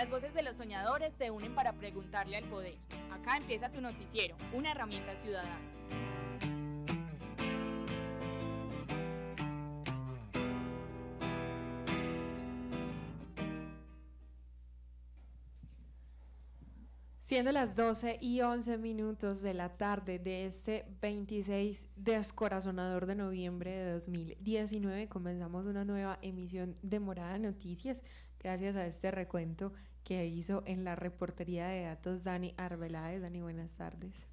Las voces de los soñadores se unen para preguntarle al poder. Acá empieza tu noticiero, una herramienta ciudadana. Siendo las 12:11 de la tarde de este 26 descorazonador de noviembre de 2019, comenzamos una nueva emisión de Morada Noticias, gracias a este recuento que hizo en la reportería de datos Dani Arbeláez. Dani, buenas tardes.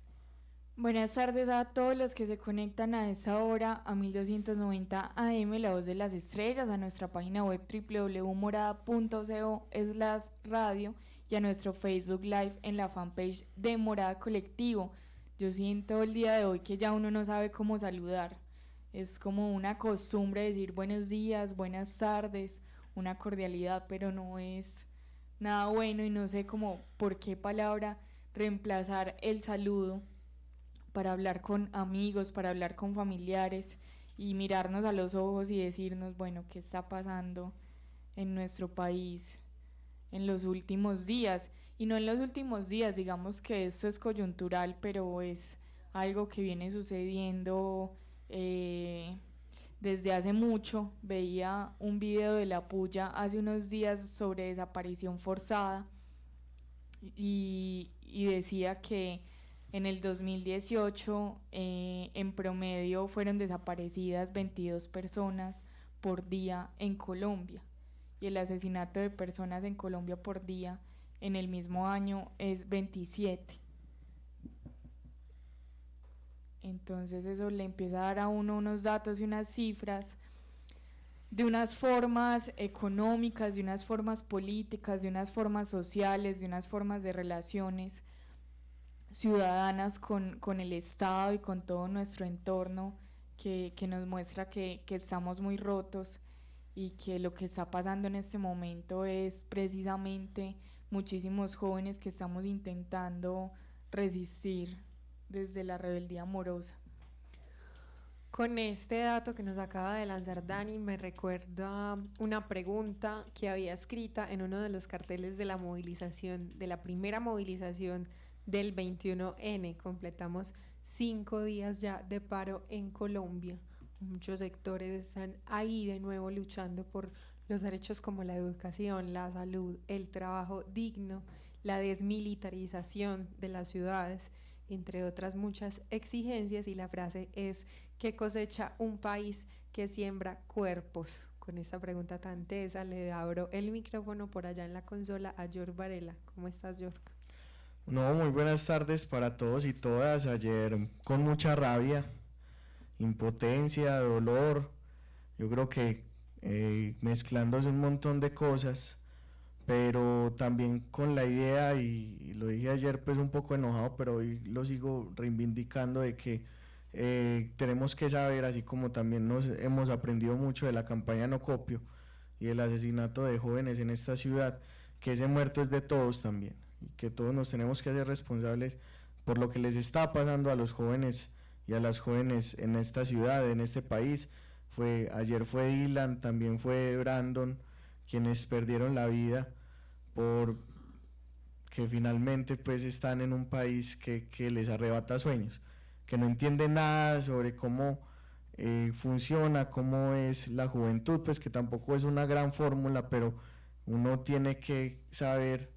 Buenas tardes a todos los que se conectan a esta hora a 1290 AM, La Voz de las Estrellas, a nuestra página web www.morada.co/radio y a nuestro Facebook Live en la fanpage de Morada Colectivo. Yo siento el día de hoy que ya uno no sabe cómo saludar. Es como una costumbre decir buenos días, buenas tardes, una cordialidad, pero no es nada bueno y no sé cómo por qué palabra reemplazar el saludo para hablar con amigos, para hablar con familiares y mirarnos a los ojos y decirnos, bueno, ¿qué está pasando en nuestro país en los últimos días? Y no en los últimos días, digamos que esto es coyuntural, pero es algo que viene sucediendo desde hace mucho. Veía un video de La Puya hace unos días sobre desaparición forzada y decía que en el 2018 en promedio fueron desaparecidas 22 personas por día en Colombia, y el asesinato de personas en Colombia por día en el mismo año es 27. Entonces eso le empieza a dar a uno unos datos y unas cifras de unas formas económicas, de unas formas políticas, de unas formas sociales, de unas formas de relaciones ciudadanas con el Estado y con todo nuestro entorno que nos muestra que estamos muy rotos y que lo que está pasando en este momento es precisamente muchísimos jóvenes que estamos intentando resistir desde la rebeldía amorosa. Con este dato que nos acaba de lanzar Dani, me recuerda una pregunta que había escrita en uno de los carteles de la movilización, de la primera movilización del 21N. Completamos 5 días ya de paro en Colombia. Muchos sectores están ahí de nuevo luchando por los derechos como la educación, la salud, el trabajo digno, la desmilitarización de las ciudades, entre otras muchas exigencias, y la frase es: ¿qué cosecha un país que siembra cuerpos? Con esta pregunta tan tesa le abro el micrófono por allá en la consola a York Varela. ¿Cómo estás, York? No, muy buenas tardes para todos y todas. Ayer con mucha rabia, impotencia, dolor, yo creo que mezclándose un montón de cosas, pero también con la idea, y lo dije ayer pues un poco enojado, pero hoy lo sigo reivindicando, de que tenemos que saber, así como también nos hemos aprendido mucho de la campaña No Copio y el asesinato de jóvenes en esta ciudad, que ese muerto es de todos también, y que todos nos tenemos que hacer responsables por lo que les está pasando a los jóvenes y a las jóvenes en esta ciudad, en este país. Ayer fue Dylan, también fue Brandon, quienes perdieron la vida por que finalmente pues están en un país que les arrebata sueños, que no entienden nada sobre cómo funciona, cómo es la juventud, pues que tampoco es una gran fórmula, pero uno tiene que saber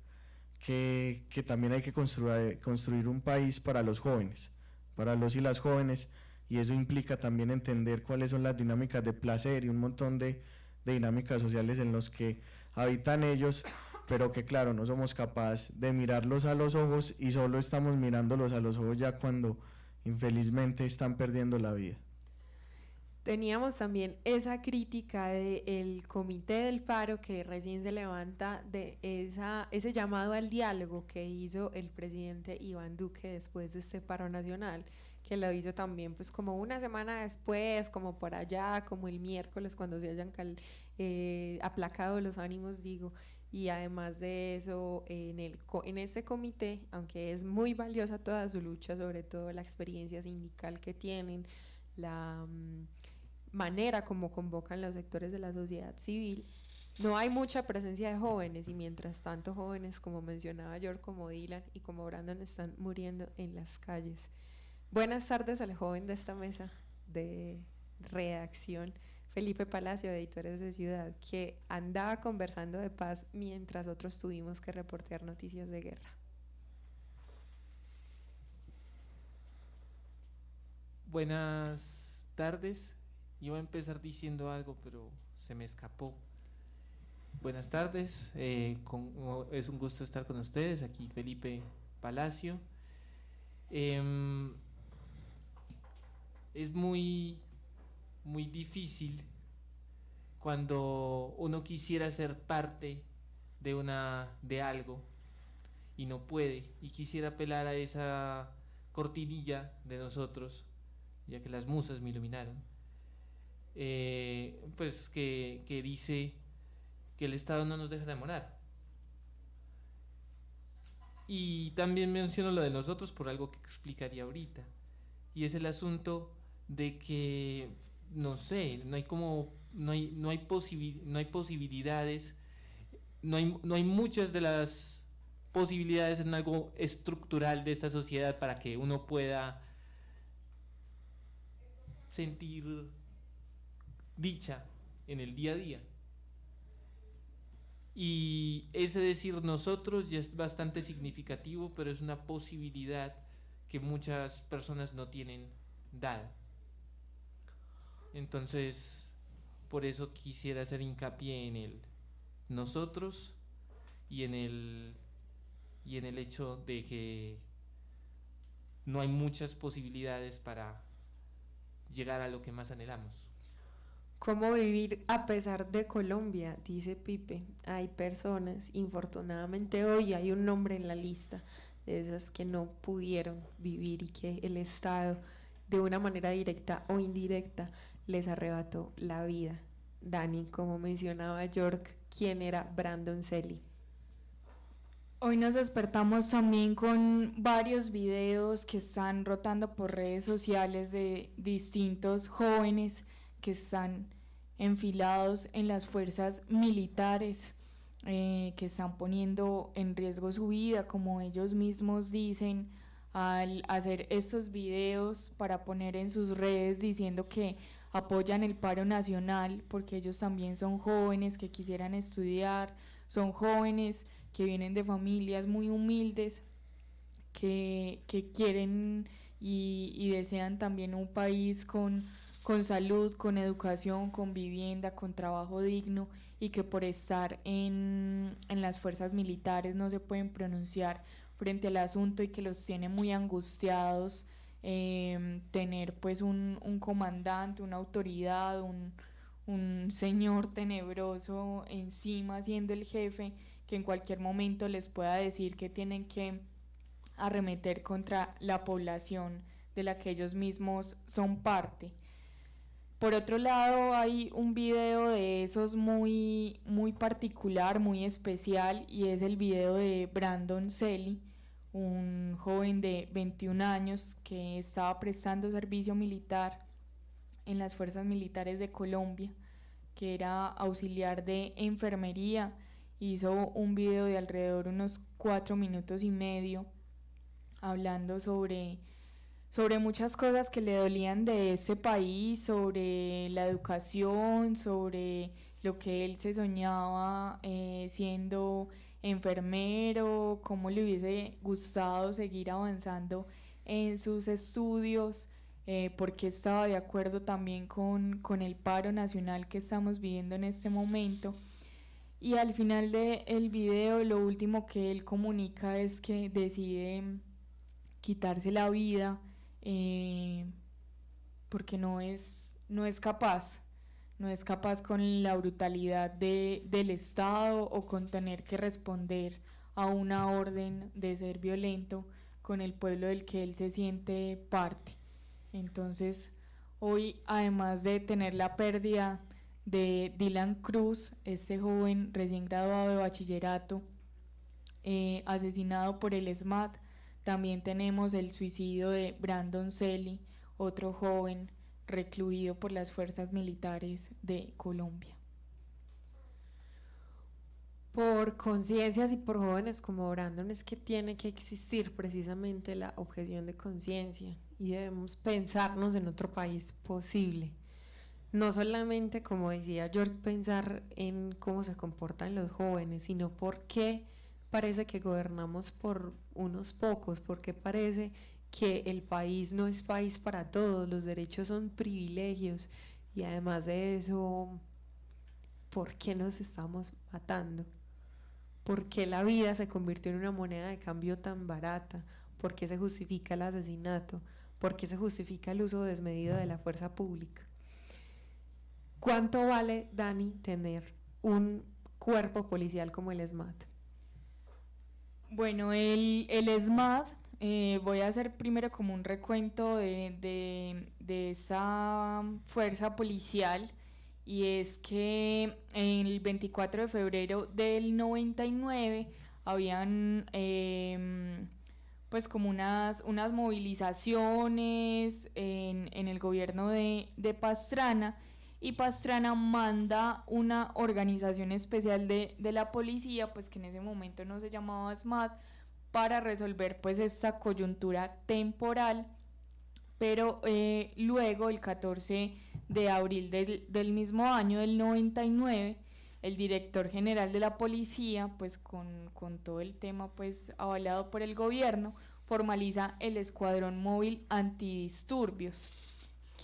que también hay que construir un país para los jóvenes, para los y las jóvenes, y eso implica también entender cuáles son las dinámicas de placer y un montón de dinámicas sociales en los que habitan ellos, pero que claro, no somos capaces de mirarlos a los ojos, y solo estamos mirándolos a los ojos ya cuando infelizmente están perdiendo la vida. Teníamos también esa crítica del Comité del Paro que recién se levanta, de ese llamado al diálogo que hizo el presidente Iván Duque después de este paro nacional, que lo hizo también pues como una semana después, como por allá, como el miércoles, cuando se hayan aplacado los ánimos, digo. Y además de eso, en este comité, aunque es muy valiosa toda su lucha, sobre todo la experiencia sindical que tienen, la manera como convocan los sectores de la sociedad civil, No hay mucha presencia de jóvenes y mientras tanto jóvenes como mencionaba George, como Dylan y como Brandon están muriendo en las calles. Buenas tardes al joven de esta mesa de redacción, Felipe Palacio, de Editores de Ciudad, que andaba conversando de paz mientras otros tuvimos que reportear noticias de guerra. Buenas tardes. Iba a empezar diciendo algo, pero se me escapó. Buenas tardes, es un gusto estar con ustedes, aquí Felipe Palacio. Es muy difícil cuando uno quisiera ser parte de algo y no puede, y quisiera apelar a esa cortinilla de nosotros, ya que las musas me iluminaron, pues que dice que el Estado no nos deja enamorar. Y también menciono lo de nosotros por algo que explicaría ahorita, y es el asunto de que no sé, no hay posibilidades, no hay muchas de las posibilidades en algo estructural de esta sociedad para que uno pueda sentir dicha en el día a día. Y ese decir nosotros ya es bastante significativo, pero es una posibilidad que muchas personas no tienen dada. Entonces, por eso quisiera hacer hincapié en el nosotros y en el hecho de que no hay muchas posibilidades para llegar a lo que más anhelamos. ¿Cómo vivir a pesar de Colombia? Dice Pipe. Hay personas, infortunadamente hoy hay un nombre en la lista de esas que no pudieron vivir y que el Estado, de una manera directa o indirecta, les arrebató la vida. Dani, como mencionaba York, ¿quién era Brandon Selly? Hoy nos despertamos también con varios videos que están rotando por redes sociales de distintos jóvenes que están enfilados en las fuerzas militares, que están poniendo en riesgo su vida, como ellos mismos dicen, al hacer estos videos para poner en sus redes diciendo que apoyan el paro nacional, porque ellos también son jóvenes que quisieran estudiar, son jóvenes que vienen de familias muy humildes, que quieren y desean también un país con salud, con educación, con vivienda, con trabajo digno, y que por estar en las fuerzas militares no se pueden pronunciar frente al asunto y que los tiene muy angustiados tener pues un comandante, una autoridad, un señor tenebroso encima siendo el jefe, que en cualquier momento les pueda decir que tienen que arremeter contra la población de la que ellos mismos son parte. Por otro lado, hay un video de esos muy particular, muy especial, y es el video de Brandon Selly, un joven de 21 años que estaba prestando servicio militar en las fuerzas militares de Colombia, que era auxiliar de enfermería. Hizo un video de alrededor unos 4 minutos y medio hablando sobre muchas cosas que le dolían de este país, sobre la educación, sobre lo que él se soñaba siendo enfermero, cómo le hubiese gustado seguir avanzando en sus estudios, porque estaba de acuerdo también con el paro nacional que estamos viviendo en este momento. Y al final del video lo último que él comunica es que decide quitarse la vida porque no es capaz con la brutalidad del Estado o con tener que responder a una orden de ser violento con el pueblo del que él se siente parte. Entonces, hoy, además de tener la pérdida de Dylan Cruz, este joven recién graduado de bachillerato, asesinado por el SMAT, también tenemos el suicidio de Brandon Selly, otro joven recluido por las fuerzas militares de Colombia. Por conciencias y por jóvenes como Brandon es que tiene que existir precisamente la objeción de conciencia y debemos pensarnos en otro país posible. No solamente, como decía George, pensar en cómo se comportan los jóvenes, sino por qué parece que gobernamos por unos pocos, porque parece que el país no es país para todos, los derechos son privilegios y además de eso, ¿por qué nos estamos matando? ¿Por qué la vida se convirtió en una moneda de cambio tan barata? ¿Por qué se justifica el asesinato? ¿Por qué se justifica el uso desmedido de la fuerza pública? ¿Cuánto vale, Dani, tener un cuerpo policial como el SMAT? Bueno, el SMAT, voy a hacer primero como un recuento de esa fuerza policial, y es que el 24 de febrero del 99 habían pues como unas movilizaciones en el gobierno de Pastrana, y Pastrana manda una organización especial de la policía, pues que en ese momento no se llamaba SMAT, para resolver pues esta coyuntura temporal, pero luego el 14 de abril del mismo año, del 99, el director general de la policía, pues con todo el tema pues avalado por el gobierno, formaliza el Escuadrón Móvil Antidisturbios,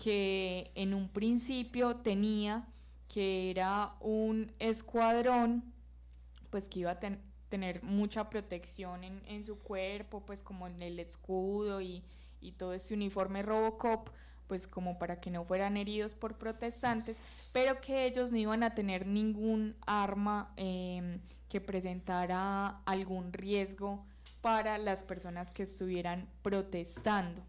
que en un principio tenía que era un escuadrón pues que iba a tener mucha protección en su cuerpo, pues como en el escudo y todo este uniforme Robocop, pues como para que no fueran heridos por protestantes, pero que ellos no iban a tener ningún arma que presentara algún riesgo para las personas que estuvieran protestando.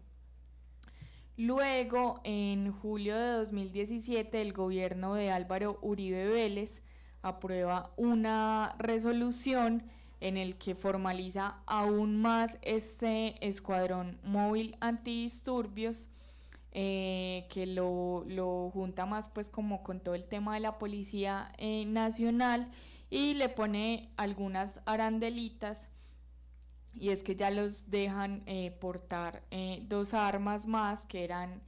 Luego, en julio de 2017, el gobierno de Álvaro Uribe Vélez aprueba una resolución en el que formaliza aún más este escuadrón móvil antidisturbios, que lo junta más pues como con todo el tema de la policía nacional, y le pone algunas arandelitas, y es que ya los dejan portar 2 armas más, que eran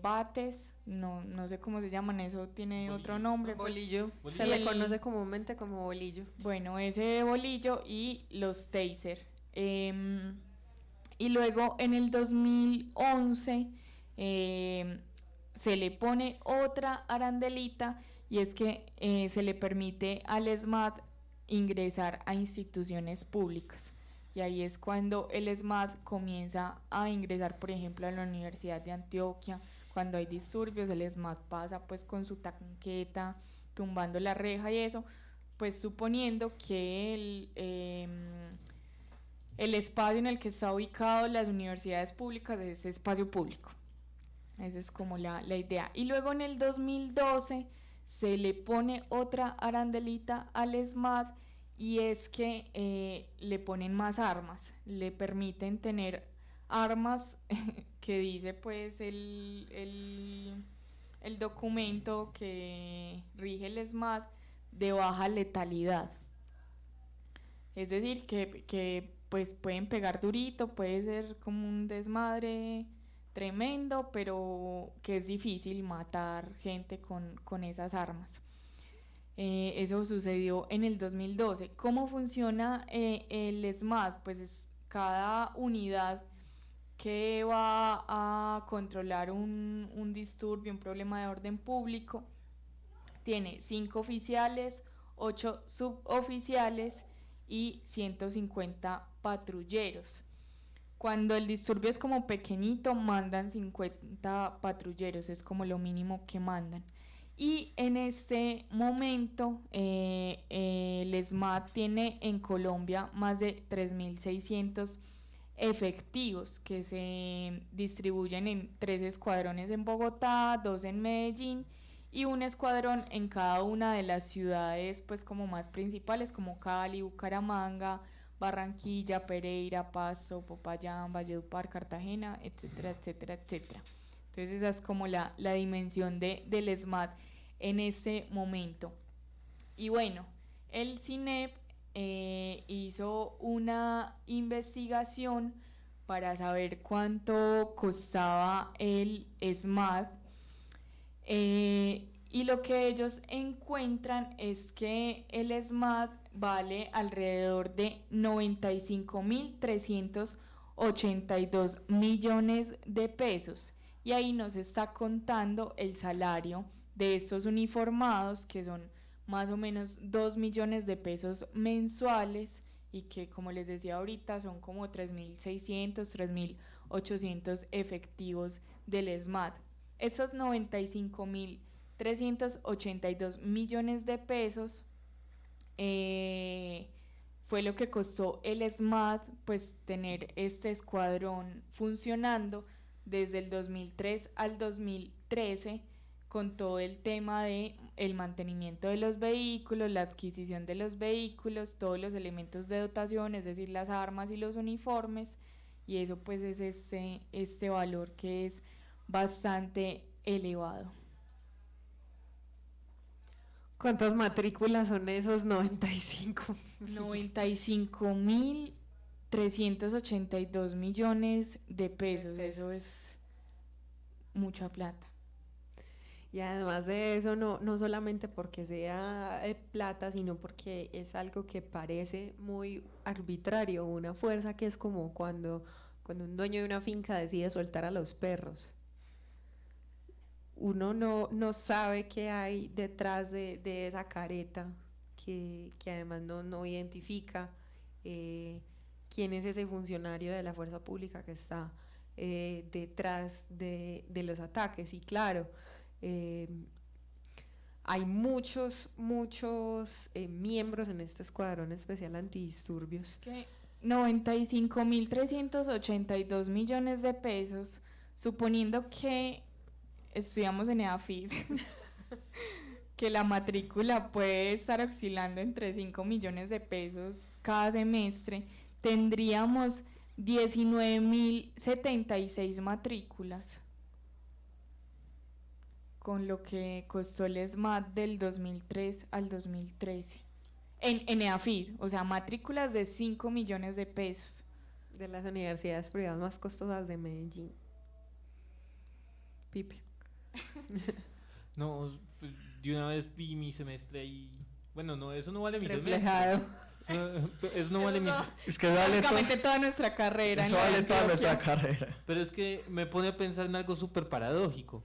bates, no sé cómo se llaman, eso tiene Bolillos. otro nombre. Bolillo. Pues, Se le conoce comúnmente como bolillo. bueno, ese bolillo y los taser. Y luego en el 2011 se le pone otra arandelita, y es que se le permite al SMAT ingresar a instituciones públicas. Y ahí es cuando el SMAT comienza a ingresar, por ejemplo, a la Universidad de Antioquia. Cuando hay disturbios, el SMAT pasa pues con su tanqueta tumbando la reja y eso, pues suponiendo que el espacio en el que está ubicado las universidades públicas es espacio público. Esa es como la idea. Y luego en el 2012 se le pone otra arandelita al SMAT, y es que le ponen más armas, le permiten tener armas que dice pues el documento que rige el SMAT, de baja letalidad. Es decir, que pues pueden pegar durito, puede ser como un desmadre tremendo, pero que es difícil matar gente con esas armas. Eso sucedió en el 2012. ¿Cómo funciona el SMAT? Pues es cada unidad que va a controlar un disturbio, un problema de orden público, tiene 5 oficiales, 8 suboficiales y 150 patrulleros. Cuando el disturbio es como pequeñito, mandan 50 patrulleros, es como lo mínimo que mandan. Y en este momento el SMAT tiene en Colombia más de 3.600 efectivos, que se distribuyen en 3 escuadrones en Bogotá, 2 en Medellín y un escuadrón en cada una de las ciudades pues como más principales, como Cali, Bucaramanga, Barranquilla, Pereira, Pasto, Popayán, Valledupar, Cartagena, etcétera, etcétera, etcétera. Entonces esa es como la dimensión del SMAT en ese momento. Y bueno, el CINEP hizo una investigación para saber cuánto costaba el SMAD, y lo que ellos encuentran es que el SMAD vale alrededor de 95.382 millones de pesos, y ahí nos está contando el salario de estos uniformados, que son más o menos 2 millones de pesos mensuales, y que, como les decía ahorita, son como 3.600, 3.800 efectivos del SMAD. Estos 95.382 millones de pesos fue lo que costó el SMAD, pues, tener este escuadrón funcionando desde el 2003 al 2013, con todo el tema de el mantenimiento de los vehículos, la adquisición de los vehículos, todos los elementos de dotación, es decir, las armas y los uniformes, y eso pues es este valor que es bastante elevado. ¿Cuántas matrículas son esos 95? 95.382 millones de pesos, eso es mucha plata. Y además de eso, no solamente porque sea plata, sino porque es algo que parece muy arbitrario, una fuerza que es como cuando un dueño de una finca decide soltar a los perros. Uno no sabe qué hay detrás de esa careta, que además no identifica quién es ese funcionario de la fuerza pública que está detrás de los ataques. Y claro, hay muchos miembros en este escuadrón especial antidisturbios. 95.382 millones de pesos, suponiendo que estudiamos en EAFID, que la matrícula puede estar oscilando entre 5 millones de pesos cada semestre, tendríamos 19.076 matrículas, con lo que costó el SMAD del 2003 al 2013. En EAFID, o sea, matrículas de 5 millones de pesos. De las universidades privadas más costosas de Medellín. Pipe. No, pues, de una vez vi mi semestre ahí. Bueno, no, eso no vale mi reflejado. semestre. Eso no vale mi. Es que vale básicamente toda nuestra carrera. Eso vale toda nuestra carrera. Pero es que me pone a pensar en algo súper paradójico.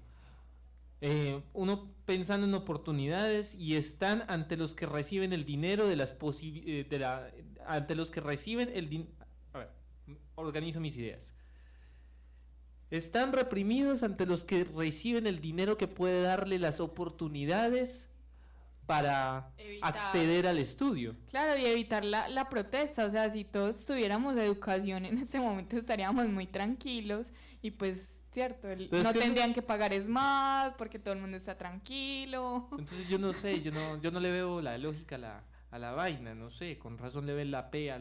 Uno pensando en oportunidades, y están ante los que reciben el dinero de las ante los que reciben el dinero. A ver, organizo mis ideas. Están reprimidos ante los que reciben el dinero que puede darle las oportunidades para acceder al estudio. Claro, y evitar la protesta. O sea, si todos tuviéramos educación en este momento estaríamos muy tranquilos, y pues, cierto, no tendrían que pagar SMAD porque todo el mundo está tranquilo. Entonces yo no sé, yo no le veo la lógica a la vaina, no sé, con razón le ven la P a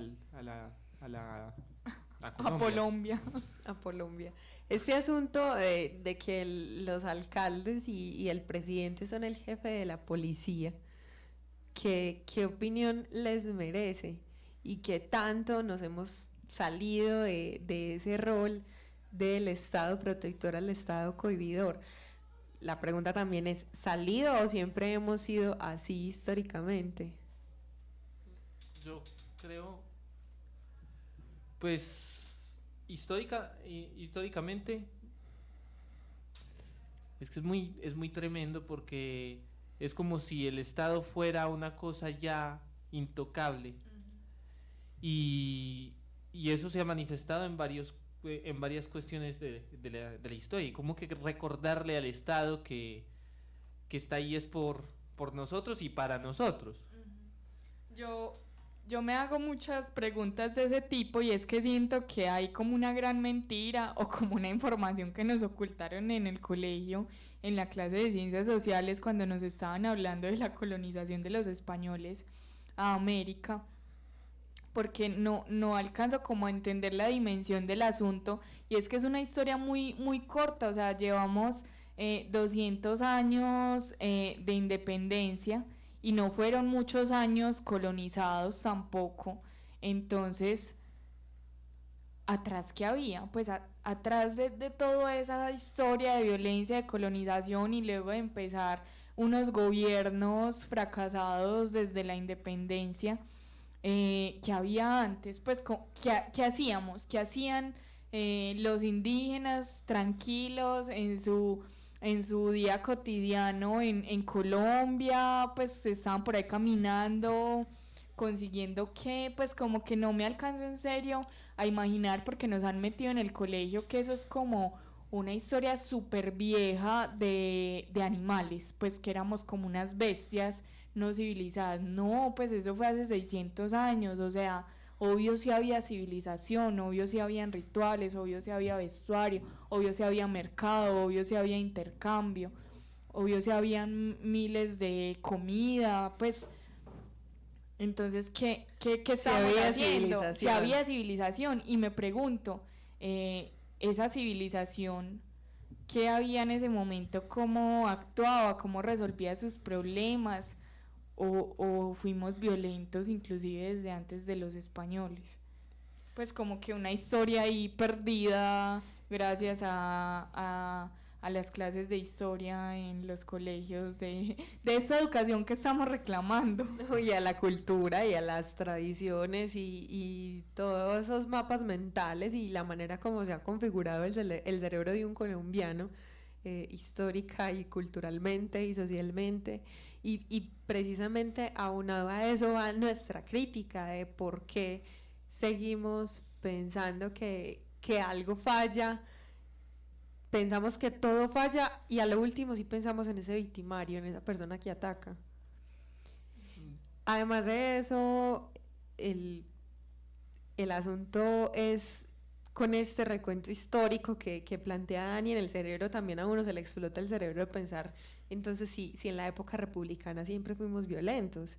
Colombia. A Colombia. Este asunto de que los alcaldes y el presidente son el jefe de la policía, ¿qué opinión les merece? ¿Y qué tanto nos hemos salido de ese rol del Estado protector al Estado cohibidor? La pregunta también es, ¿salido o siempre hemos sido así históricamente? Yo creo, pues, históricamente es que es muy tremendo, porque es como si el Estado fuera una cosa ya intocable. Y eso se ha manifestado en varias cuestiones de la historia, y como que recordarle al Estado que está ahí es por nosotros y para nosotros. Yo me hago muchas preguntas de ese tipo, y es que siento que hay como una gran mentira o como una información que nos ocultaron en el colegio, en la clase de ciencias sociales, cuando nos estaban hablando de la colonización de los españoles a América, porque no alcanzo como a entender la dimensión del asunto, y es que es una historia muy, muy corta. O sea, llevamos 200 años de independencia, y no fueron muchos años colonizados tampoco. Entonces, ¿atrás qué había? Pues atrás de toda esa historia de violencia, de colonización y luego de empezar unos gobiernos fracasados desde la independencia, ¿qué había antes? Pues, ¿qué hacíamos? ¿Qué hacían los indígenas tranquilos en su día cotidiano en Colombia? Pues estaban por ahí caminando, consiguiendo qué, pues como que no me alcanzo en serio a imaginar, porque nos han metido en el colegio que eso es como una historia súper vieja de animales, pues que éramos como unas bestias no civilizadas. No, pues eso fue hace 600 años, o sea, obvio sí había civilización, obvio sí habían rituales, obvio sí había vestuario, obvio sí había mercado, obvio sí había intercambio, obvio sí habían miles de comida, pues. Entonces, ¿qué estábamos haciendo? Si había civilización, y me pregunto, esa civilización, ¿qué había en ese momento? ¿Cómo actuaba? ¿Cómo resolvía sus problemas? ¿O fuimos violentos inclusive desde antes de los españoles? Pues como que una historia ahí perdida gracias a las clases de historia en los colegios, de esta educación que estamos reclamando. Y a la cultura y a las tradiciones y todos esos mapas mentales y la manera como se ha configurado el cerebro de un colombiano, histórica y culturalmente y socialmente. Y precisamente aunado a eso va nuestra crítica de por qué seguimos pensando que algo falla. Pensamos que todo falla y a lo último sí pensamos en ese victimario, en esa persona que ataca. Además de eso, el asunto es con este recuento histórico que plantea Dani en el cerebro, también a uno se le explota el cerebro de pensar, entonces si en la época republicana siempre fuimos violentos,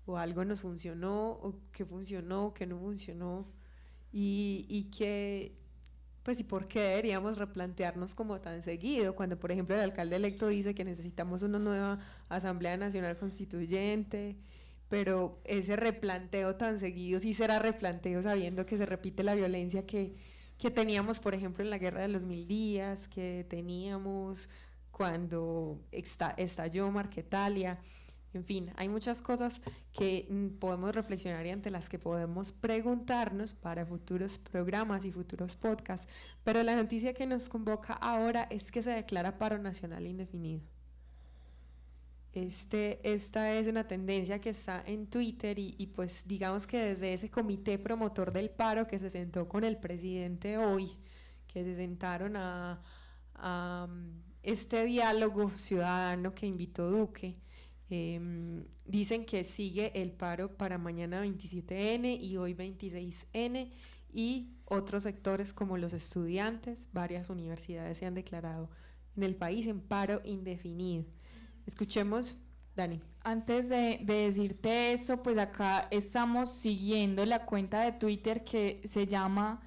o algo nos funcionó, o que funcionó, que no funcionó, y que, pues, ¿y por qué deberíamos replantearnos como tan seguido? Cuando, por ejemplo, el alcalde electo dice que necesitamos una nueva Asamblea Nacional Constituyente, pero ese replanteo tan seguido sí será replanteo sabiendo que se repite la violencia que teníamos, por ejemplo, en la Guerra de los 1000 días, que teníamos cuando estalló Marquetalia. En fin, hay muchas cosas que podemos reflexionar y ante las que podemos preguntarnos para futuros programas y futuros podcasts, pero la noticia que nos convoca ahora es que se declara paro nacional indefinido. Esta es una tendencia que está en Twitter y pues digamos que desde ese comité promotor del paro que se sentó con el presidente hoy, que se sentaron a este diálogo ciudadano que invitó Duque, dicen que sigue el paro para mañana 27N y hoy 26N, y otros sectores como los estudiantes, varias universidades se han declarado en el país en paro indefinido. Escuchemos, Dani. Antes de decirte eso, pues acá estamos siguiendo la cuenta de Twitter que se llama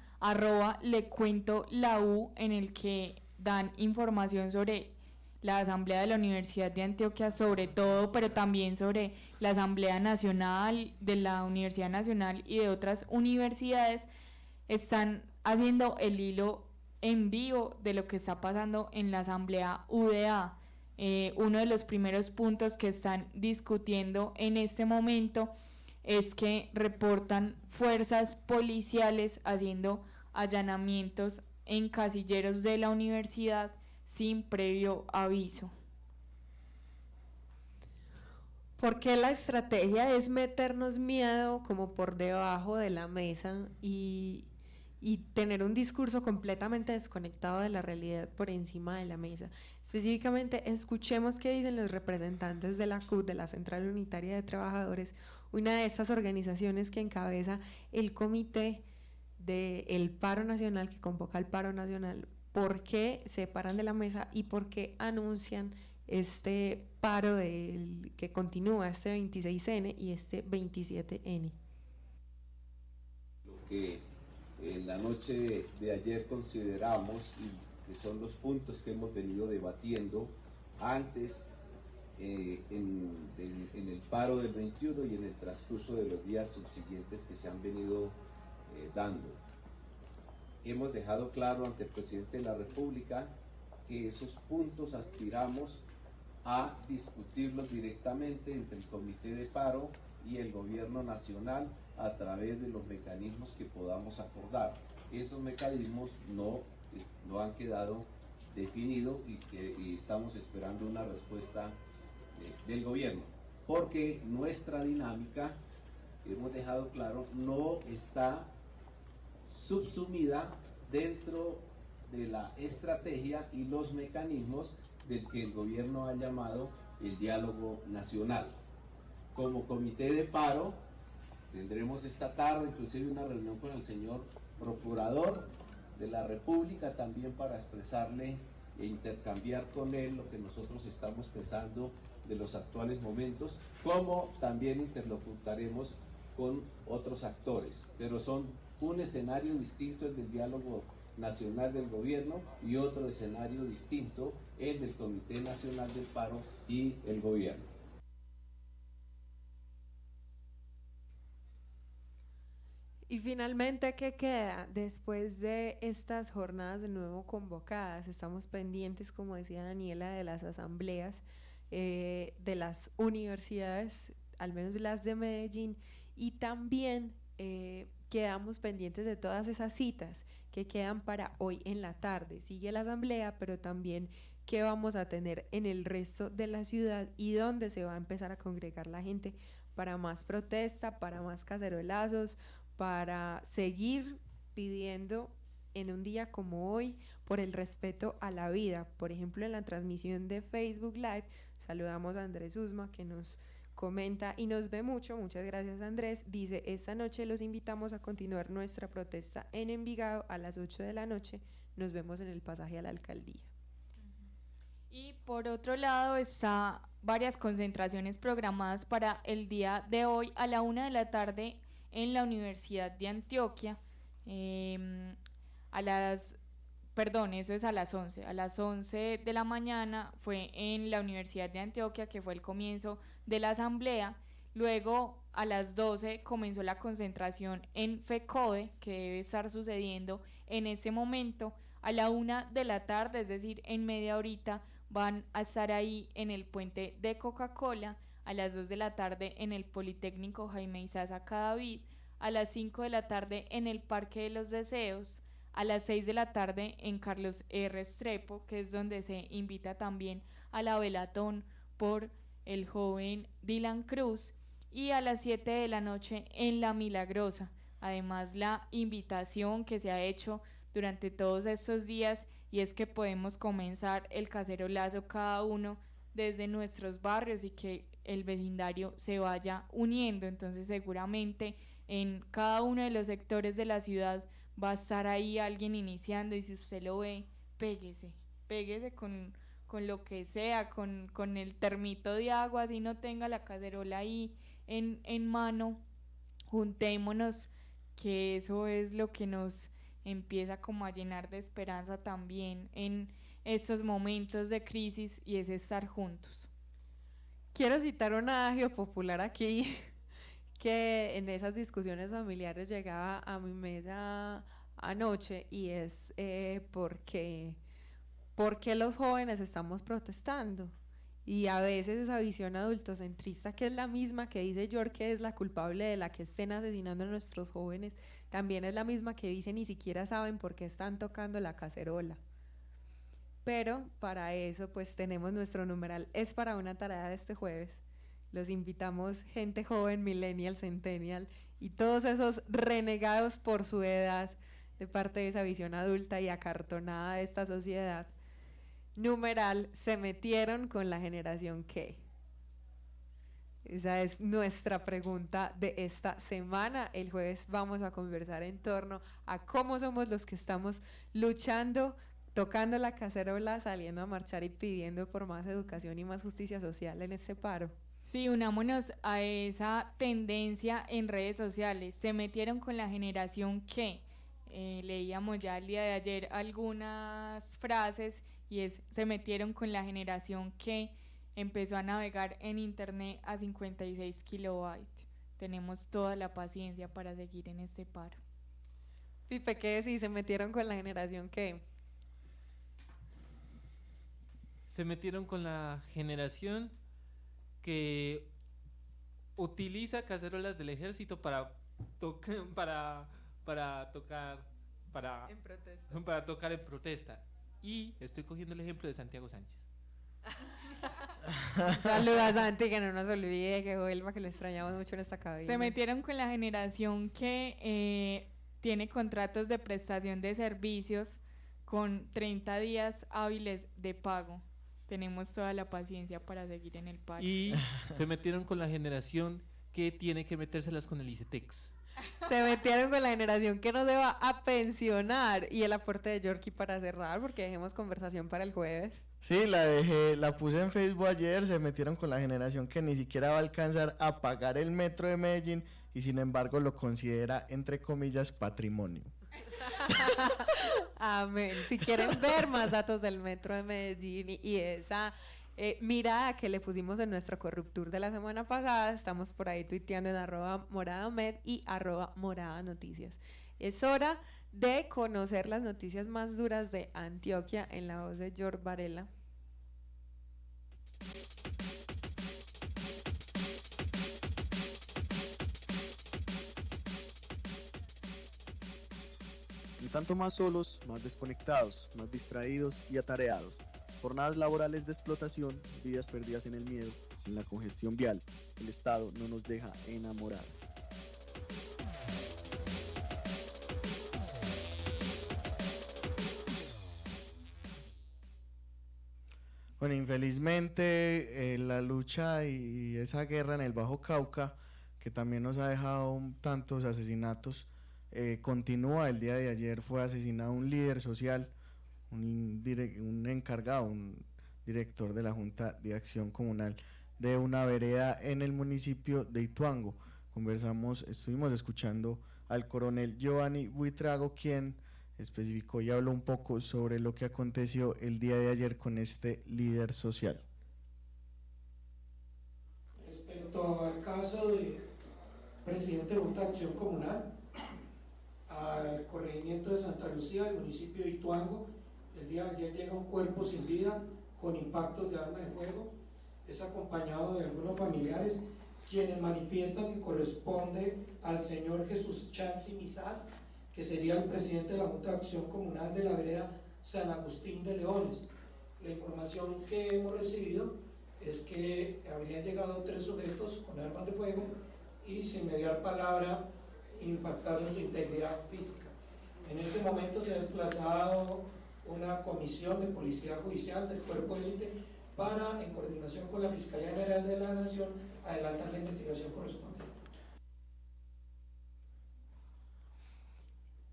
@lecuentolau, en el que dan información sobre la Asamblea de la Universidad de Antioquia sobre todo, pero también sobre la Asamblea Nacional de la Universidad Nacional y de otras universidades. Están haciendo el hilo en vivo de lo que está pasando en la Asamblea UDA. Uno de los primeros puntos que están discutiendo en este momento es que reportan fuerzas policiales haciendo allanamientos en casilleros de la universidad sin previo aviso. Porque la estrategia es meternos miedo como por debajo de la mesa y tener un discurso completamente desconectado de la realidad por encima de la mesa. Específicamente, escuchemos qué dicen los representantes de la CUT, de la Central Unitaria de Trabajadores, una de estas organizaciones que encabeza el comité del paro nacional, que convoca el paro nacional. ¿Por qué se paran de la mesa y por qué anuncian este paro que continúa este 26N y este 27N? Lo que en la noche de ayer consideramos, y que son los puntos que hemos venido debatiendo antes en el paro del 21 y en el transcurso de los días subsiguientes que se han venido dando. Hemos dejado claro ante el presidente de la República que esos puntos aspiramos a discutirlos directamente entre el Comité de Paro y el Gobierno Nacional a través de los mecanismos que podamos acordar. Esos mecanismos no han quedado definidos y estamos esperando una respuesta del gobierno, porque nuestra dinámica, hemos dejado claro, no está subsumida dentro de la estrategia y los mecanismos del que el gobierno ha llamado el diálogo nacional. Como comité de paro tendremos esta tarde inclusive una reunión con el señor procurador de la República también para expresarle e intercambiar con él lo que nosotros estamos pensando de los actuales momentos, como también interlocutaremos con otros actores, pero son un escenario distinto el del diálogo nacional del gobierno y otro escenario distinto el del Comité Nacional del Paro y el gobierno. Y finalmente, ¿qué queda después de estas jornadas de nuevo convocadas? Estamos pendientes, como decía Daniela, de las asambleas de las universidades, al menos las de Medellín, y también quedamos pendientes de todas esas citas que quedan para hoy en la tarde. Sigue la asamblea, pero también qué vamos a tener en el resto de la ciudad y dónde se va a empezar a congregar la gente para más protesta, para más cacerolazos, para seguir pidiendo en un día como hoy por el respeto a la vida. Por ejemplo, en la transmisión de Facebook Live saludamos a Andrés Usma, que nos comenta y nos ve mucho. Muchas gracias, Andrés. Dice: esta noche los invitamos a continuar nuestra protesta en Envigado a las 8 de la noche. Nos vemos en el pasaje a la alcaldía. Y por otro lado está varias concentraciones programadas para el día de hoy a la 1 de la tarde en la Universidad de Antioquia. Eso es a las 11. A las 11 de la mañana fue en la Universidad de Antioquia, que fue el comienzo de la asamblea. Luego a las 12 comenzó la concentración en FECODE, que debe estar sucediendo en este momento. A la 1 de la tarde, es decir, en media horita, van a estar ahí en el puente de Coca-Cola. A las 2 de la tarde en el Politécnico Jaime Isaza Cadavid. A las 5 de la tarde en el Parque de los Deseos. A las 6 de la tarde en Carlos R. Restrepo, que es donde se invita también a la velatón por el joven Dylan Cruz, y a las 7 de la noche en La Milagrosa. Además, la invitación que se ha hecho durante todos estos días, y es que podemos comenzar el cacerolazo cada uno desde nuestros barrios y que el vecindario se vaya uniendo. Entonces seguramente en cada uno de los sectores de la ciudad va a estar ahí alguien iniciando, y si usted lo ve, péguese con lo que sea, con el termito de agua, así no tenga la cacerola ahí en mano. Juntémonos, que eso es lo que nos empieza como a llenar de esperanza también en estos momentos de crisis, y es estar juntos. Quiero citar un adagio popular aquí que en esas discusiones familiares llegaba a mi mesa anoche, y es porque los jóvenes estamos protestando, y a veces esa visión adultocentrista, que es la misma que dice York que es la culpable de la que estén asesinando a nuestros jóvenes, también es la misma que dice ni siquiera saben por qué están tocando la cacerola. Pero para eso pues tenemos nuestro numeral Es para una tarea de este jueves. Los invitamos, gente joven, millennial, centennial y todos esos renegados por su edad de parte de esa visión adulta y acartonada de esta sociedad. Numeral: se metieron con la generación ¿qué? Esa es nuestra pregunta de esta semana. El jueves vamos a conversar en torno a cómo somos los que estamos luchando, tocando la cacerola, saliendo a marchar y pidiendo por más educación y más justicia social en este paro. Sí, unámonos a esa tendencia en redes sociales. Se metieron con la generación ¿qué? Leíamos ya el día de ayer algunas frases, y es: se metieron con la generación ¿qué? empezó a navegar en internet a 56 kilobytes. Tenemos toda la paciencia para seguir en este paro. Pipe, ¿qué decís? ¿Se metieron con la generación qué? Se metieron con la generación que utiliza cacerolas del ejército para tocar En protesta. para tocar en protesta. Y estoy cogiendo el ejemplo de Santiago Sánchez. Saludos a Santi, que no nos olvide, que vuelva, que lo extrañamos mucho en esta cabina. Se metieron con la generación que tiene contratos de prestación de servicios con 30 días hábiles de pago. Tenemos toda la paciencia para seguir en el paro. Y se metieron con la generación que tiene que metérselas con el ICETEX. Se metieron con la generación que no se va a pensionar. Y el aporte de Yorkie para cerrar, porque dejemos conversación para el jueves. Sí, la puse en Facebook ayer. Se metieron con la generación que ni siquiera va a alcanzar a pagar el metro de Medellín y sin embargo lo considera, entre comillas, patrimonio. Amén. Si quieren ver más datos del metro de Medellín y esa mirada que le pusimos en nuestro corruptur de la semana pasada, estamos por ahí tuiteando en @moradamed y @moradanoticias. Es hora de conocer las noticias más duras de Antioquia en la voz de George Varela. Un tanto más solos, más desconectados, más distraídos y atareados. Jornadas laborales de explotación, vidas perdidas en el miedo, en la congestión vial. El Estado no nos deja enamorar. Bueno, infelizmente la lucha y esa guerra en el Bajo Cauca, que también nos ha dejado tantos asesinatos, continúa. El día de ayer fue asesinado un líder social, un encargado, un director de la Junta de Acción Comunal de una vereda en el municipio de Ituango. Estuvimos escuchando al coronel Giovanni Buitrago, quien especificó y habló un poco sobre lo que aconteció el día de ayer con este líder social. Respecto al caso del presidente de Junta de Acción Comunal, al corregimiento de Santa Lucía, del municipio de Ituango, el día de ayer llega un cuerpo sin vida con impactos de arma de fuego. Es acompañado de algunos familiares quienes manifiestan que corresponde al señor Jesús Chansi Misás, que sería el presidente de la Junta de Acción Comunal de la vereda San Agustín de Leones. La información que hemos recibido es que habrían llegado 3 sujetos con armas de fuego y sin mediar palabra impactaron su integridad física. En este momento se ha desplazado una comisión de policía judicial del cuerpo de élite para, en coordinación con la Fiscalía General de la Nación, adelantar la investigación correspondiente.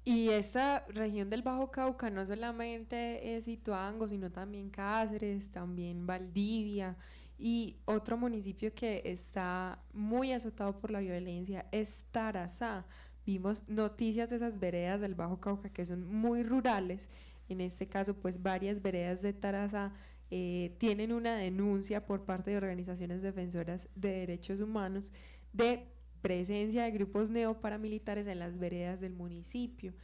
Y esta región del Bajo Cauca no solamente es Ituango, sino también Cáceres, también Valdivia, y otro municipio que está muy azotado por la violencia es Tarazá. Vimos noticias de esas veredas del Bajo Cauca que son muy rurales. En este caso, pues varias veredas de Tarazá tienen una denuncia por parte de organizaciones defensoras de derechos humanos de presencia de grupos neoparamilitares en las veredas del municipio.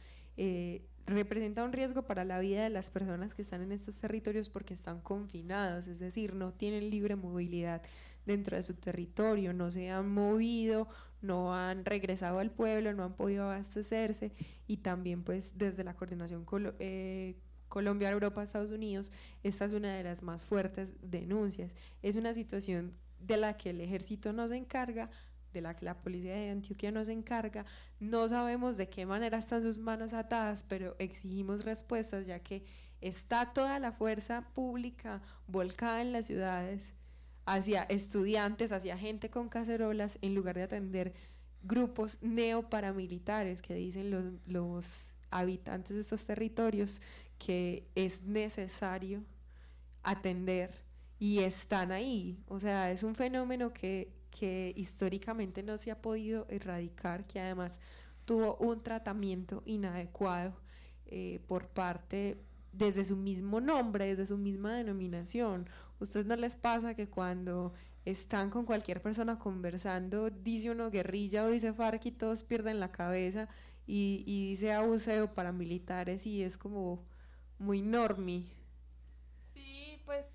Representa un riesgo para la vida de las personas que están en estos territorios porque están confinados, es decir, no tienen libre movilidad dentro de su territorio, no se han movido, no han regresado al pueblo, no han podido abastecerse, y también pues desde la coordinación Colombia, Europa, Estados Unidos, esta es una de las más fuertes denuncias. Es una situación de la que el ejército no se encarga, de la que la policía de Antioquia no se encarga. No sabemos de qué manera están sus manos atadas, pero exigimos respuestas, ya que está toda la fuerza pública volcada en las ciudades hacia estudiantes, hacia gente con cacerolas, en lugar de atender grupos neoparamilitares que dicen los habitantes de estos territorios que es necesario atender, y están ahí. O sea, es un fenómeno que históricamente no se ha podido erradicar, que además tuvo un tratamiento inadecuado por parte desde su mismo nombre, desde su misma denominación. ¿Ustedes no les pasa que cuando están con cualquier persona conversando, dice uno guerrilla o dice FARC y todos pierden la cabeza y dice abuseo paramilitares y es como muy normie? Sí, pues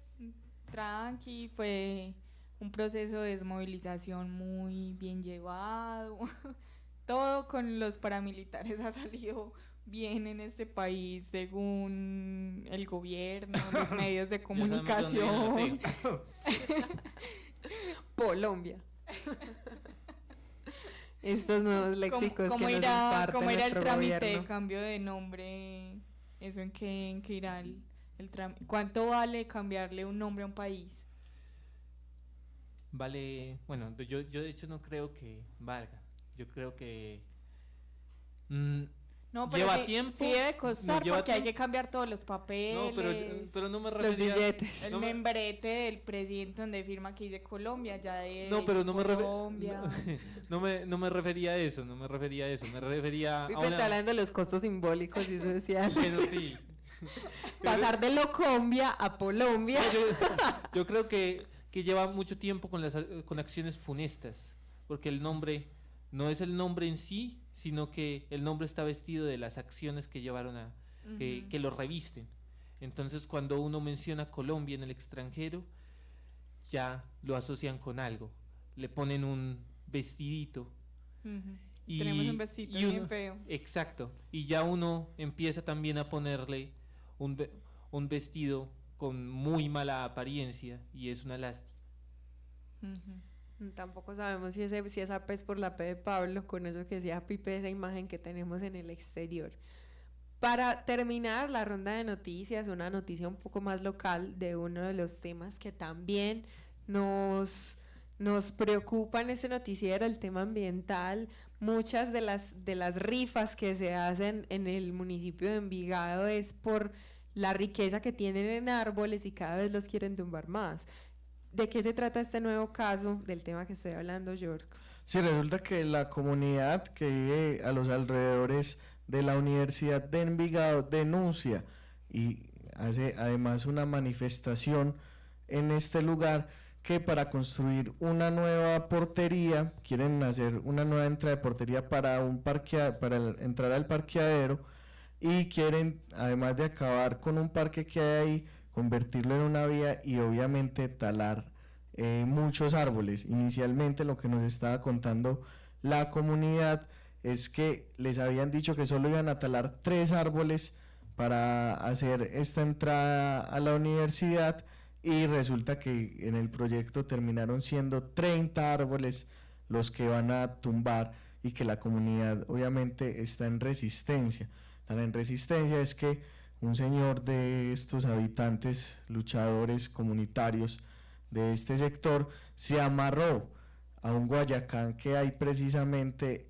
tranqui, fue un proceso de desmovilización muy bien llevado. Todo con los paramilitares ha salido bien en este país según el gobierno, los medios de comunicación. Colombia. Estos nuevos léxicos ¿Cómo que nos irá, imparte cómo irá el nuestro trámite gobierno? de cambio de nombre? ¿Eso en qué irá el trámite? ¿Cuánto vale cambiarle un nombre a un país? Vale, bueno, yo de hecho no creo que valga. Yo creo que No, pero lleva sí, tiempo. sí debe costar lleva porque hay que tiempo. cambiar todos los papeles. No, pero no me Los refería. billetes. El no me- membrete del presidente donde firma que dice Colombia, ya de No, pero no me Colombia. no me refería a eso, no me refería a eso, me refería a Pipe está una. hablando de los costos simbólicos y sociales. Bueno, sí. Pasar de Locombia a Colombia. No, yo creo que lleva mucho tiempo con acciones funestas, porque el nombre no es el nombre en sí, sino que el nombre está vestido de las acciones que llevaron que lo revisten. Entonces, cuando uno menciona Colombia en el extranjero, ya lo asocian con algo, le ponen un vestidito. Y, Tenemos un vestido y bien feo. Exacto, y ya uno empieza también a ponerle un vestido con muy mala apariencia y es una lástima. Tampoco sabemos si esa P es por la P de Pablo, con eso que decía Pipe, esa imagen que tenemos en el exterior. Para terminar la ronda de noticias, una noticia un poco más local de uno de los temas que también nos preocupa en este noticiero, el tema ambiental. Muchas de las rifas que se hacen en el municipio de Envigado es por la riqueza que tienen en árboles y cada vez los quieren tumbar más. ¿De qué se trata este nuevo caso del tema que estoy hablando, York? Sí, resulta que la comunidad que vive a los alrededores de la Universidad de Envigado denuncia y hace además una manifestación en este lugar que para construir una nueva portería, quieren hacer una nueva entrada de portería para entrar al parqueadero y quieren, además de acabar con un parque que hay ahí, convertirlo en una vía y obviamente talar muchos árboles. Inicialmente lo que nos estaba contando la comunidad es que les habían dicho que solo iban a talar 3 árboles para hacer esta entrada a la universidad y resulta que en el proyecto terminaron siendo 30 árboles los que van a tumbar y que la comunidad obviamente está en resistencia. Tan en resistencia es que un señor de estos habitantes, luchadores comunitarios de este sector, se amarró a un guayacán que hay precisamente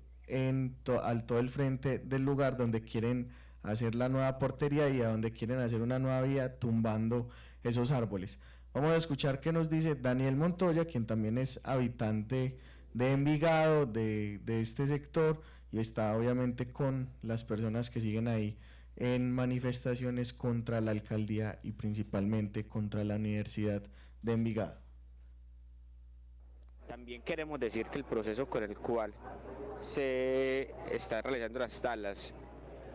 al todo el frente del lugar donde quieren hacer la nueva portería y a donde quieren hacer una nueva vía tumbando esos árboles. Vamos a escuchar qué nos dice Daniel Montoya, quien también es habitante de Envigado, de este sector, y está obviamente con las personas que siguen ahí en manifestaciones contra la alcaldía y principalmente contra la Universidad de Envigado. También queremos decir que el proceso con el cual se está realizando las talas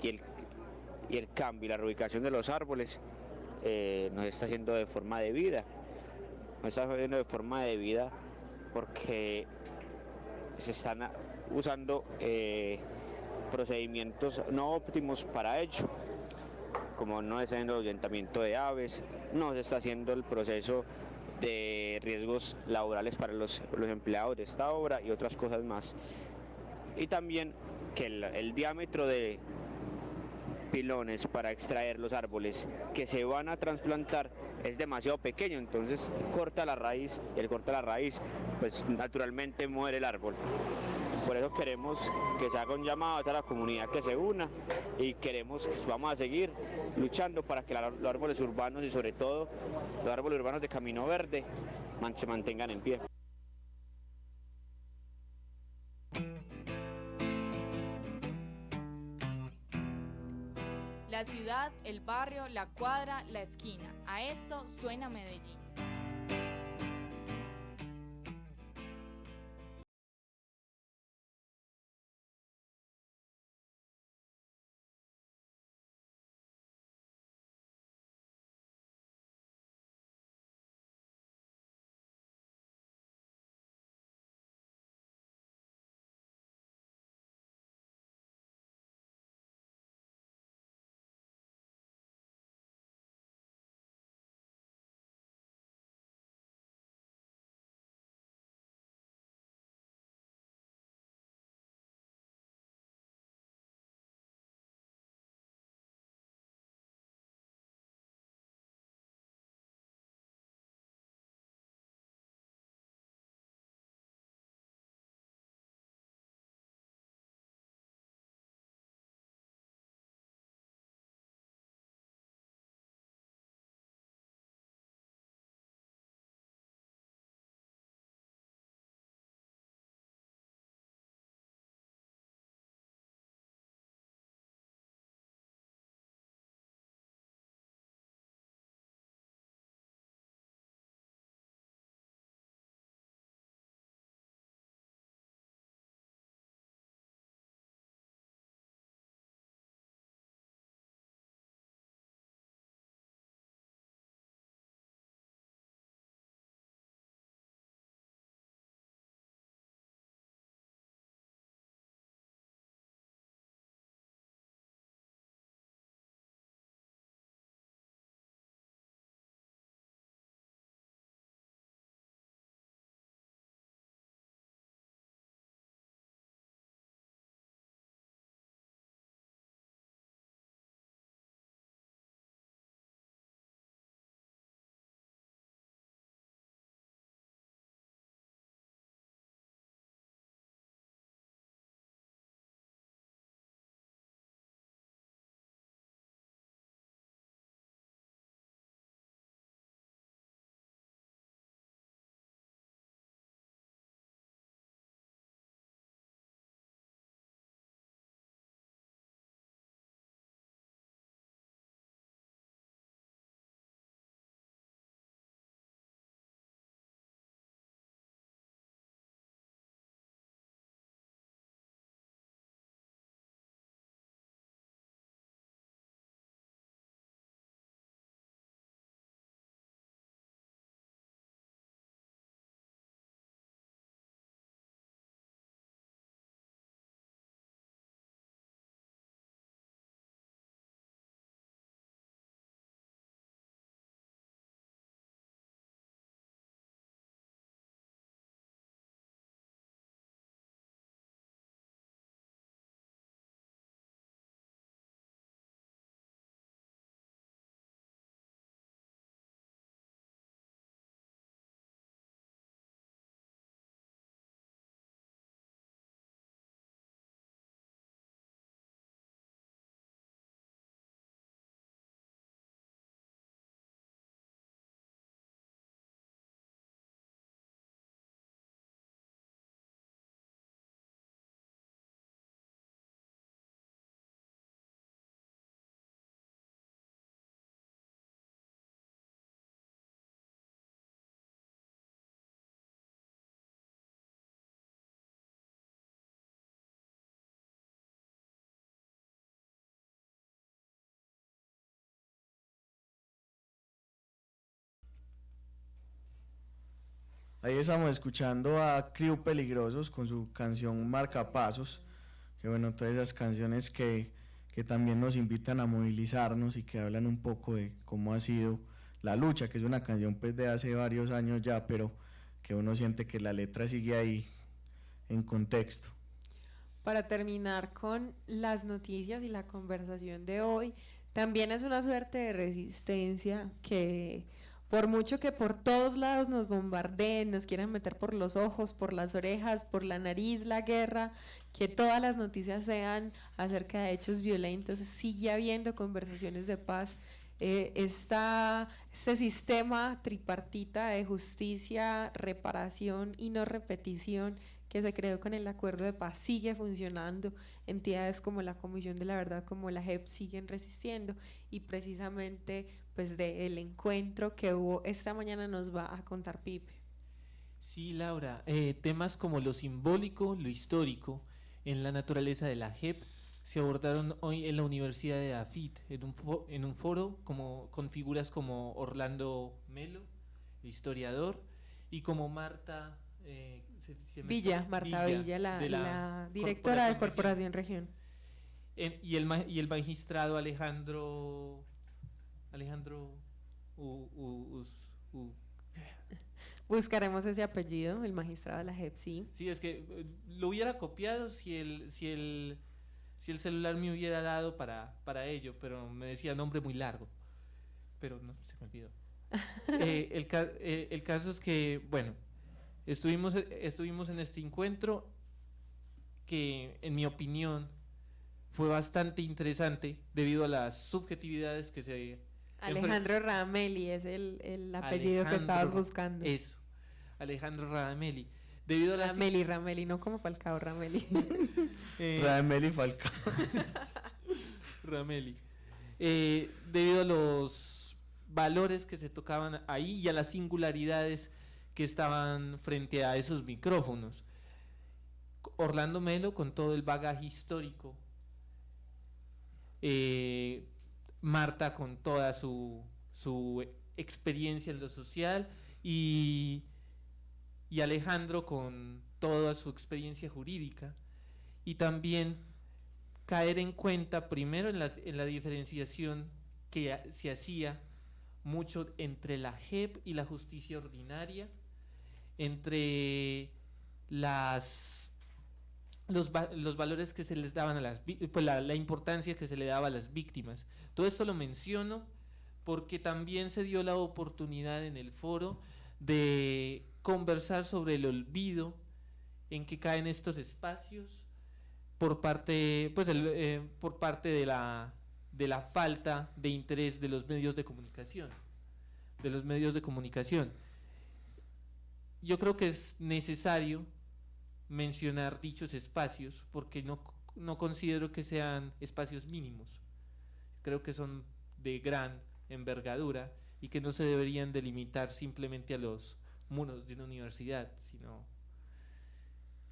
y el cambio y la reubicación de los árboles no se está haciendo de forma debida. No está haciendo de forma debida porque se están usando procedimientos no óptimos para ello, como no está haciendo el ahuyentamiento de aves, no se está haciendo el proceso de riesgos laborales para los empleados de esta obra y otras cosas más. Y también que el diámetro de pilones para extraer los árboles que se van a trasplantar es demasiado pequeño, entonces corta la raíz y al cortar la raíz pues naturalmente muere el árbol. Por eso queremos que se haga un llamado a toda la comunidad que se una y vamos a seguir luchando para que los árboles urbanos y sobre todo los árboles urbanos de Camino Verde se mantengan en pie. La ciudad ciudad, el barrio, la cuadra, la esquina. A esto suena Medellín. Ahí estamos escuchando a Crew Peligrosos con su canción Marcapasos, que bueno, todas esas canciones que también nos invitan a movilizarnos y que hablan un poco de cómo ha sido la lucha, que es una canción pues de hace varios años ya, pero que uno siente que la letra sigue ahí en contexto. Para terminar con las noticias y la conversación de hoy, también es una suerte de resistencia que por mucho que por todos lados nos bombardeen, nos quieran meter por los ojos, por las orejas, por la nariz, la guerra, que todas las noticias sean acerca de hechos violentos, sigue habiendo conversaciones de paz. Este sistema tripartita de justicia, reparación y no repetición que se creó con el acuerdo de paz sigue funcionando, entidades como la Comisión de la Verdad, como la JEP siguen resistiendo, y precisamente pues del encuentro que hubo esta mañana nos va a contar Pipe. Sí, Laura, temas como lo simbólico, lo histórico, en la naturaleza de la JEP se abordaron hoy en la Universidad de AFIT, en un foro con figuras como Orlando Melo, historiador, y como Marta Villa, la directora de Corporación Región. Y el magistrado Alejandro Buscaremos ese apellido, el magistrado de la JEP, sí. Sí, es que lo hubiera copiado si el celular me hubiera dado para ello, pero me decía nombre muy largo, pero no, se me olvidó. El caso es que, bueno, estuvimos en este encuentro que, en mi opinión, fue bastante interesante debido a las subjetividades que se... Alejandro Radamelli es el apellido que estabas buscando. Eso, Alejandro Radamelli. Debido a las... Ramelli, no como Falcao, Ramelli. Radamelli Falcao. Ramelli. Debido a los valores que se tocaban ahí y a las singularidades que estaban frente a esos micrófonos. Orlando Melo con todo el bagaje histórico, Marta con toda su experiencia en lo social y Alejandro con toda su experiencia jurídica, y también caer en cuenta primero en la diferenciación que se hacía mucho entre la JEP y la justicia ordinaria, entre los valores que se les daban a pues la importancia que se le daba a las víctimas. Todo esto lo menciono porque también se dio la oportunidad en el foro de conversar sobre el olvido en que caen estos espacios por parte de la falta de interés de los medios de comunicación. Yo creo que es necesario mencionar dichos espacios porque no considero que sean espacios mínimos. Creo que son de gran envergadura y que no se deberían delimitar simplemente a los muros de una universidad, sino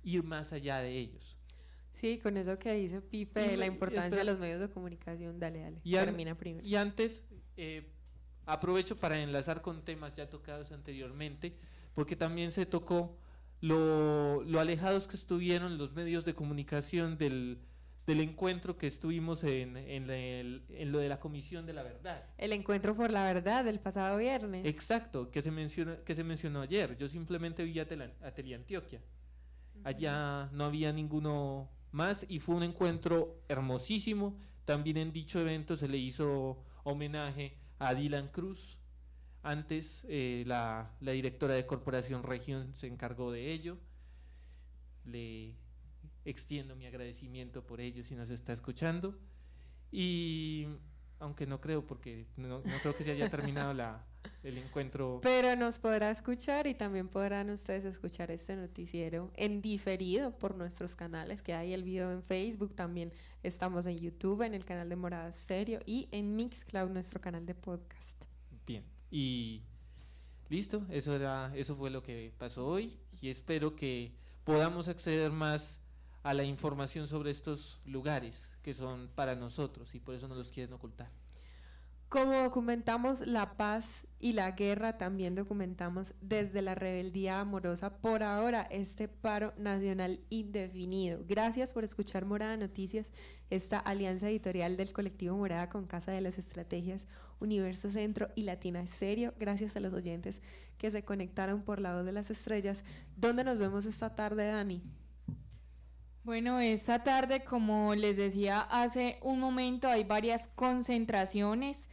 ir más allá de ellos. Sí, con eso que dice Pipe de la importancia de los medios de comunicación, dale, termina primero. Y antes, aprovecho para enlazar con temas ya tocados anteriormente, porque también se tocó lo alejados que estuvieron los medios de comunicación del encuentro que estuvimos en lo de la Comisión de la Verdad. El encuentro por la verdad del pasado viernes. Exacto, que se mencionó ayer. Yo simplemente vi a Teleantioquia. Allá no había ninguno más y fue un encuentro hermosísimo. También en dicho evento se le hizo homenaje a Dylan Cruz. Antes la directora de Corporación Región se encargó de ello. Le extiendo mi agradecimiento por ello si nos está escuchando. Y aunque no creo, porque no creo que se haya terminado el encuentro. Pero nos podrá escuchar y también podrán ustedes escuchar este noticiero en diferido por nuestros canales, que hay el video en Facebook, también estamos en YouTube, en el canal de Morada Stereo y en Mixcloud, nuestro canal de podcast. Bien, y listo, eso fue lo que pasó hoy y espero que podamos acceder más a la información sobre estos lugares que son para nosotros y por eso no los quieren ocultar. Como documentamos la paz y la guerra, también documentamos desde la rebeldía amorosa por ahora este paro nacional indefinido. Gracias por escuchar Morada Noticias, esta alianza editorial del colectivo Morada con Casa de las Estrategias, Universo Centro y Latina Stereo. Gracias a los oyentes que se conectaron por la voz de las estrellas. ¿Dónde nos vemos esta tarde, Dani? Bueno, esta tarde, como les decía hace un momento, hay varias concentraciones.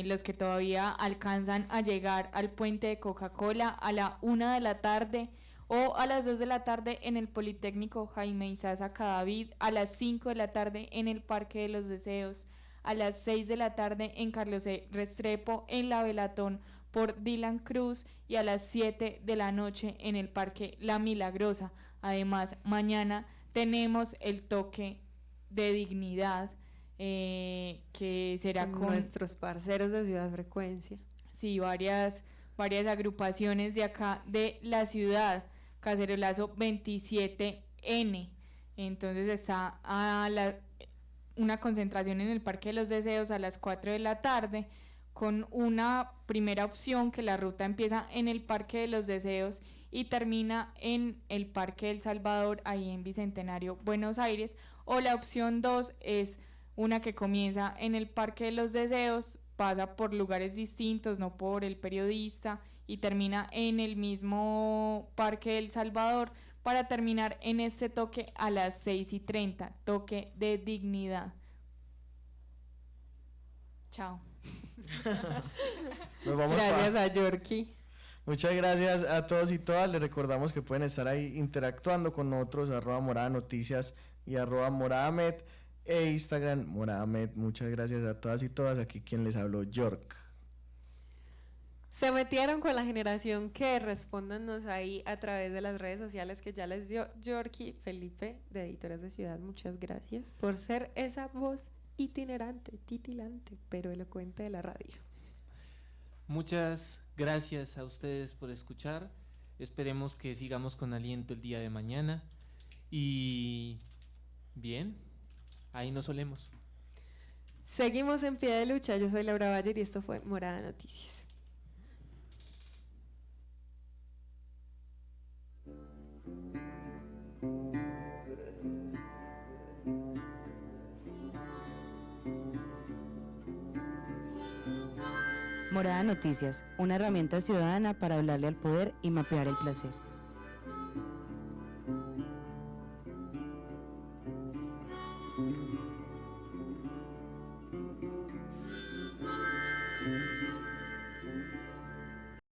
Los que todavía alcanzan a llegar al puente de Coca-Cola a la 1 de la tarde o a las 2 de la tarde en el Politécnico Jaime Isaza Cadavid, a las 5 de la tarde en el Parque de los Deseos, a las 6 de la tarde en Carlos Restrepo, en la Velatón por Dylan Cruz y a las 7 de la noche en el Parque La Milagrosa. Además, mañana tenemos el toque de dignidad, que será con nuestros parceros de Ciudad Frecuencia. Sí, varias agrupaciones de acá de la ciudad. Cacerolazo 27N. Entonces está una concentración en el Parque de los Deseos a las 4 de la tarde, con una primera opción que la ruta empieza en el Parque de los Deseos y termina en el Parque del Salvador, ahí en Bicentenario, Buenos Aires, o la opción 2 es una que comienza en el Parque de los Deseos, pasa por lugares distintos, no por el periodista, y termina en el mismo Parque del Salvador, para terminar en este toque a las 6:30, toque de dignidad. Chao. Nos vamos Gracias a Yorkie. Muchas gracias a todos y todas. Les recordamos que pueden estar ahí interactuando con nosotros, @moradanoticias y @moradamed e Instagram moradamed. Muchas gracias a todas y todas. Aquí quien les habló, York. Se metieron con la generación que respóndanos ahí a través de las redes sociales que ya les dio Yorkie. Felipe, de Editores de Ciudad, muchas gracias por ser esa voz itinerante, titilante, pero elocuente de la radio. Muchas gracias a ustedes por escuchar. Esperemos que sigamos con aliento el día de mañana. Y bien, ahí nos solemos. Seguimos en pie de lucha. Yo soy Laura Bayer y esto fue Morada Noticias. Morada Noticias, una herramienta ciudadana para hablarle al poder y mapear el placer.